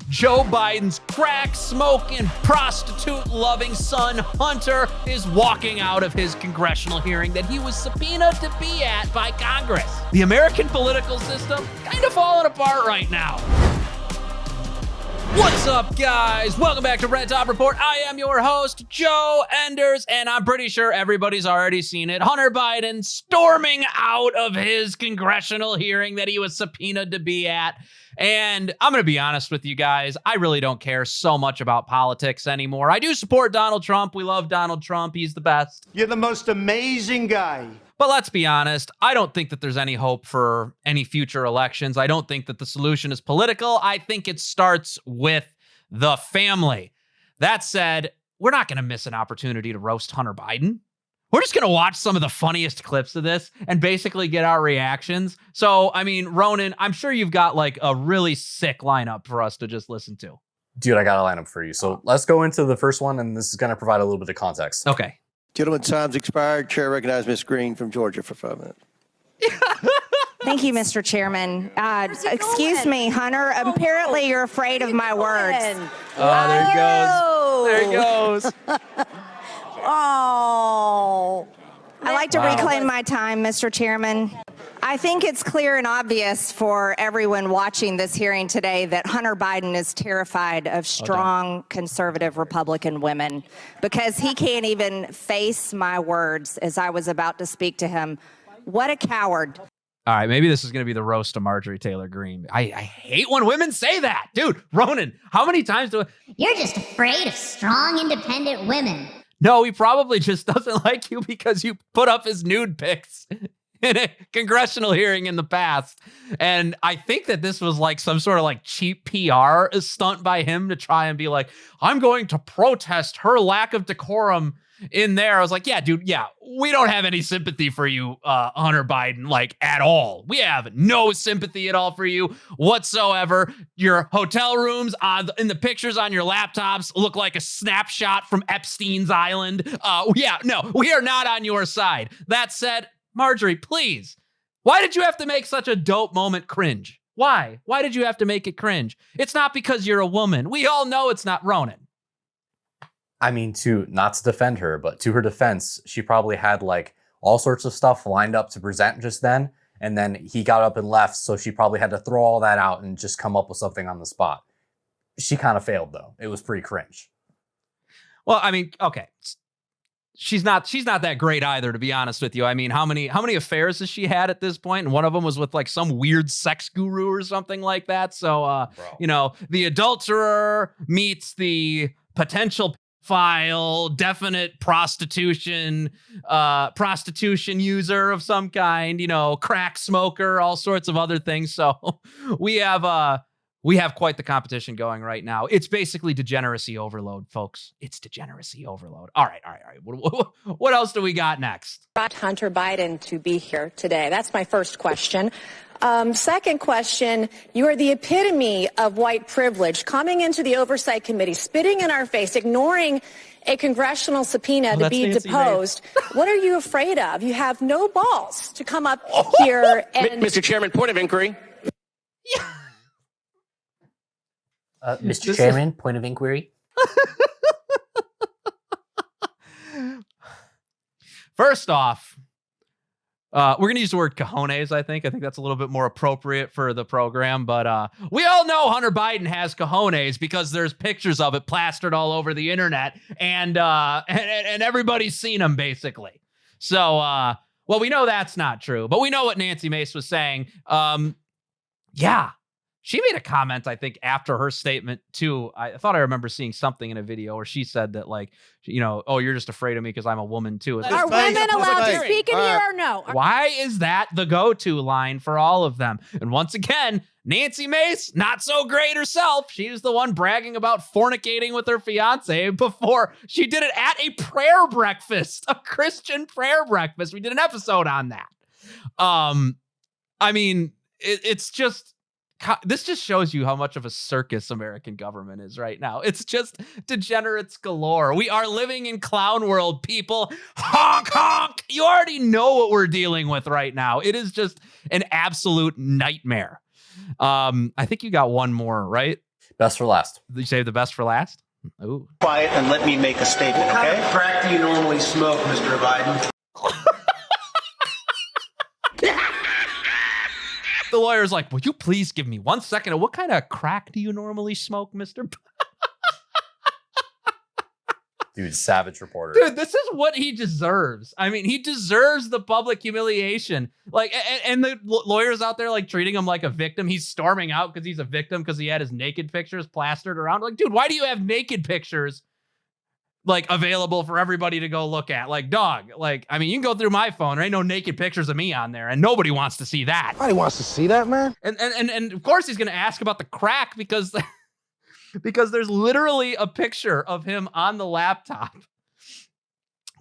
Joe Biden's crack-smoking, prostitute-loving son, Hunter, is walking out of his congressional hearing that he was subpoenaed to be at by Congress. The American political system kind of falling apart right now. What's up, guys? Welcome back to Red Top Report. I am your host, Joe Enders, and I'm pretty sure everybody's already seen it. Hunter Biden storming out of his congressional hearing that he was subpoenaed to be at. And I'm going to be honest with you guys, I really don't care so much about politics anymore. I do support Donald Trump. We love Donald Trump. He's the best. You're the most amazing guy. But let's be honest, I don't think that there's any hope for any future elections. I don't think that the solution is political. I think it starts with the family. That said, we're not going to miss an opportunity to roast Hunter Biden. We're just going to watch some of the funniest clips of this and basically get our reactions. So, I mean, Ronan, I'm sure you've got like a really sick lineup for us to just listen to. Dude, I got a lineup for you. So let's go into the first one, and this is going to provide a little bit of context. Okay. Gentlemen, time's expired. Chair recognizes Ms. Greene from Georgia for 5 minutes. Thank you, Mr. Chairman. Excuse me, Hunter. Apparently you're afraid of my words. Oh, there he goes. There he goes. Oh. I like to reclaim my time, Mr. Chairman. I think it's clear and obvious for everyone watching this hearing today that Hunter Biden is terrified of strong conservative Republican women because he can't even face my words as I was about to speak to him. What a coward. All right, maybe this is going to be the roast of Marjorie Taylor Greene. I hate when women say that. Dude, Ronan, how many times do I... You're just afraid of strong, independent women. No, he probably just doesn't like you because you put up his nude pics in a congressional hearing in the past. And I think that this was like some sort of like cheap PR stunt by him to try and be like, I'm going to protest her lack of decorum in there. I was like, yeah, dude, yeah, we don't have any sympathy for you, Hunter Biden, like at all. We have no sympathy at all for you whatsoever. Your hotel rooms in the pictures on your laptops look like a snapshot from Epstein's Island. Yeah, no, we are not on your side. That said, Marjorie, please, why did you have to make such a dope moment cringe? Why? Why did you have to make it cringe? It's not because you're a woman. We all know it's not. Ronan. I mean, not to defend her, but to her defense, she probably had like all sorts of stuff lined up to present just then. And then he got up and left. So she probably had to throw all that out and just come up with something on the spot. She kind of failed, though. It was pretty cringe. Well, I mean, okay. She's not that great either, to be honest with you. I mean, how many affairs has she had at this point? And one of them was with like some weird sex guru or something like that. So, you know, the adulterer meets the potential definite prostitution user of some kind, you know, crack smoker, all sorts of other things. So we have quite the competition going right now. It's basically degeneracy overload, folks. It's degeneracy overload. All right. What else do we got next? Brought Hunter Biden to be here today. That's my first question. Second question, you are the epitome of white privilege, coming into the Oversight Committee, spitting in our face, ignoring a congressional subpoena to be deposed. What are you afraid of? You have no balls to come up here and... Mr. Chairman, point of inquiry. Mr. Chairman, point of inquiry. First off, we're going to use the word cojones, I think. I think that's a little bit more appropriate for the program. But we all know Hunter Biden has cojones because there's pictures of it plastered all over the internet. And everybody's seen them, basically. So, well, we know that's not true. But we know what Nancy Mace was saying. Yeah. She made a comment, I think, after her statement, too. I thought I remember seeing something in a video where she said that, like, you know, oh, you're just afraid of me because I'm a woman, too. Are women allowed to speak in here or no? Why is that the go-to line for all of them? And once again, Nancy Mace, not so great herself. She's the one bragging about fornicating with her fiance before she did it at a prayer breakfast, a Christian prayer breakfast. We did an episode on that. I mean, it's just... This just shows you how much of a circus American government is right now. It's just degenerates galore. We are living in clown world, people. Honk, honk. You already know what we're dealing with right now. It is just an absolute nightmare. I think you got one more, right? Best for last. You save the best for last? Ooh. Quiet and let me make a statement, okay? What kind of crack do you normally smoke, Mr. Biden? The lawyer's like, would you please give me 1 second? What kind of crack do you normally smoke, Mr. Dude, savage reporter. Dude, this is what he deserves. I mean, he deserves the public humiliation. Like, and the lawyer's out there, like, treating him like a victim. He's storming out because he's a victim because he had his naked pictures plastered around. Like, dude, why do you have naked pictures, like, available for everybody to go look at? Like, dog, like, I mean, you can go through my phone. There ain't no naked pictures of me on there, and nobody wants to see that. Nobody wants to see that, man. And of course he's going to ask about the crack because... because there's literally a picture of him on the laptop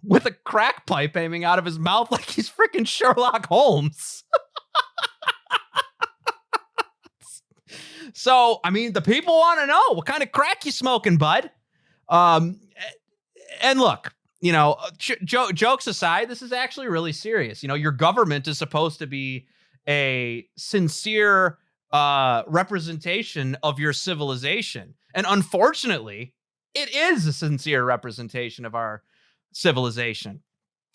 with a crack pipe aiming out of his mouth like he's freaking Sherlock Holmes. So, I mean, the people want to know what kind of crack you smoking, bud. And look, you know, jokes aside, this is actually really serious. You know, your government is supposed to be a sincere representation of your civilization. And unfortunately, it is a sincere representation of our civilization.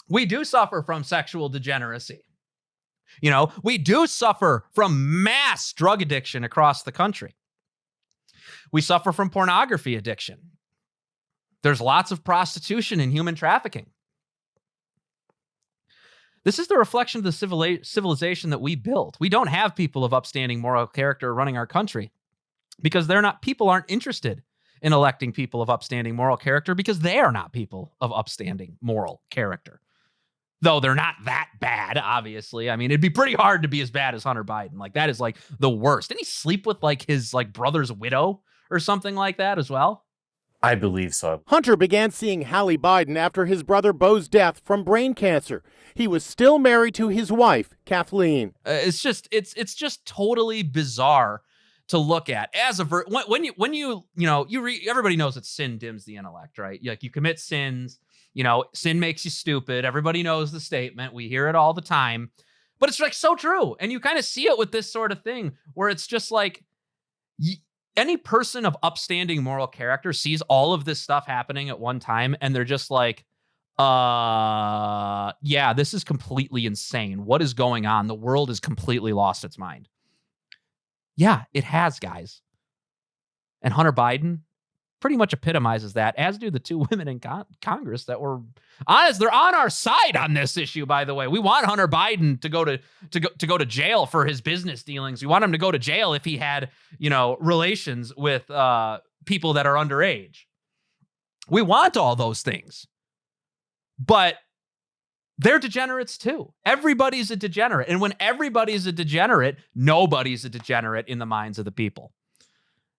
We do suffer from sexual degeneracy. You know, we do suffer from mass drug addiction across the country. We suffer from pornography addiction. There's lots of prostitution and human trafficking. This is the reflection of the civilization that we built. We don't have people of upstanding moral character running our country because people aren't interested in electing people of upstanding moral character because they are not people of upstanding moral character. Though they're not that bad, obviously. I mean, it'd be pretty hard to be as bad as Hunter Biden. Like, that is like the worst. Didn't he sleep with like his like brother's widow or something like that as well? I believe so. Hunter began seeing Hallie Biden after his brother Beau's death from brain cancer. He was still married to his wife, Kathleen. It's just totally bizarre to look at as a everybody knows that sin dims the intellect, right? Like, you commit sins, you know, sin makes you stupid. Everybody knows the statement. We hear it all the time, but it's like so true. And you kind of see it with this sort of thing where it's just like any person of upstanding moral character sees all of this stuff happening at one time and they're just like, yeah, this is completely insane. What is going on? The world has completely lost its mind. Yeah, it has, guys. And Hunter Biden pretty much epitomizes that, as do the two women in Congress that were honest. They're on our side on this issue, by the way. We want Hunter Biden to go to jail for his business dealings. We want him to go to jail if he had, you know, relations with people that are underage. We want all those things. But they're degenerates too. Everybody's a degenerate. And when everybody's a degenerate, nobody's a degenerate in the minds of the people.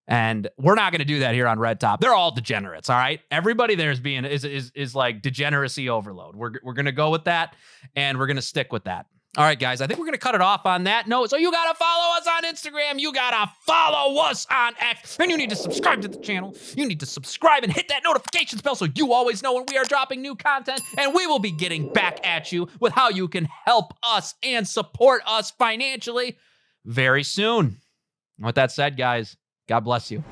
And we're not going to do that here on Red Top. They're all degenerates, all right? Everybody there is like degeneracy overload. We're going to go with that, and we're going to stick with that. All right, guys, I think we're going to cut it off on that note. So you got to follow us on Instagram. You got to follow us on X. And you need to subscribe to the channel. You need to subscribe and hit that notifications bell so you always know when we are dropping new content. And we will be getting back at you with how you can help us and support us financially very soon. With that said, guys, God bless you.